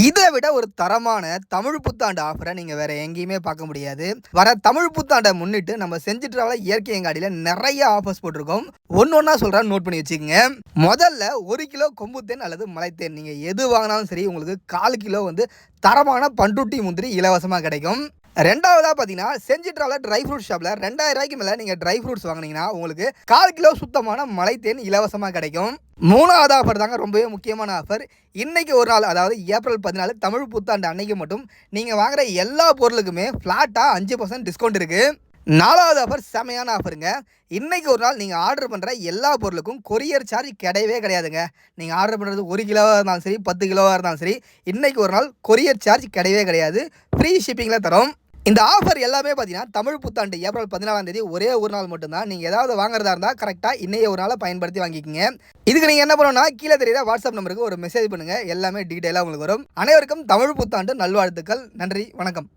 இதை விட ஒரு தரமான தமிழ் புத்தாண்டு ஆஃபரை நீங்கள் வேற எங்கேயுமே பார்க்க முடியாது. வர தமிழ் புத்தாண்டை முன்னிட்டு நம்ம செஞ்சு டிராவல இயற்கை அங்காடியில் நிறைய ஆஃபர்ஸ் போட்டிருக்கோம். ஒன்று ஒன்றா சொல்கிறேன், நோட் பண்ணி வச்சுக்கோங்க. முதல்ல 1 கிலோ கொம்புத்தேன் அல்லது மலைத்தேன் நீங்கள் எது வாங்கினாலும் சரி உங்களுக்கு 1/4 கிலோ தரமான பண்ருட்டி முந்திரி இலவசமாக கிடைக்கும். ரெண்டாவதாக பார்த்தீங்கன்னா செஞ்சு டிராவல ட்ரை ஃப்ரூட் ஷாப்பில் 2000 ரூபாய்க்கு மேலே நீங்கள் ட்ரை ஃப்ரூட்ஸ் வாங்கினீங்கன்னா உங்களுக்கு 1/4 கிலோ சுத்தமான மலைத்தேன் இலவசமாக கிடைக்கும். மூணாவது ஆஃபர் தாங்க ரொம்பவே முக்கியமான ஆஃபர். இன்னைக்கு ஒரு நாள், அதாவது ஏப்ரல் 14 தமிழ் புத்தாண்டு அன்னைக்கு மட்டும் நீங்கள் வாங்குற எல்லா பொருளுக்குமே ஃப்ளாட்டாக 5% டிஸ்கவுண்ட் இருக்குது. நாலாவது ஆஃபர் செமையான ஆஃபருங்க. இன்றைக்கி ஒரு நாள் நீங்கள் ஆர்டர் பண்ணுற எல்லா பொருளுக்கும் கொரியர் சார்ஜ் கிடையவே கிடையாதுங்க. நீங்கள் ஆர்டர் பண்ணுறது 1 கிலோவாக இருந்தாலும் சரி 10 கிலோவாக இருந்தாலும் சரி, இன்றைக்கி ஒரு நாள் கொரியர் சார்ஜ் கிடையவே கிடையாது. ஃப்ரீ ஷிப்பிங்கில் தரோம். இந்த ஆஃபர் எல்லாமே பார்த்தீங்கன்னா தமிழ் புத்தாண்டு ஏப்ரல் 14 ஒரே ஒரு நாள் மட்டும்தான். நீங்கள் ஏதாவது வாங்குறதா இருந்தால் கரெக்டாக இன்னைய ஒரு நாளை பயன்படுத்தி வாங்கிக்கோங்க. இதுக்கு நீங்கள் என்ன பண்ணணும்னா கீழே தெரியுற வாட்ஸ்அப் நம்பருக்கு ஒரு மெசேஜ் பண்ணுங்கள். எல்லாமே டீட்டெயிலாக உங்களுக்கு வரும். அனைவருக்கும் தமிழ் புத்தாண்டு நல்வாழ்த்துக்கள். நன்றி, வணக்கம்.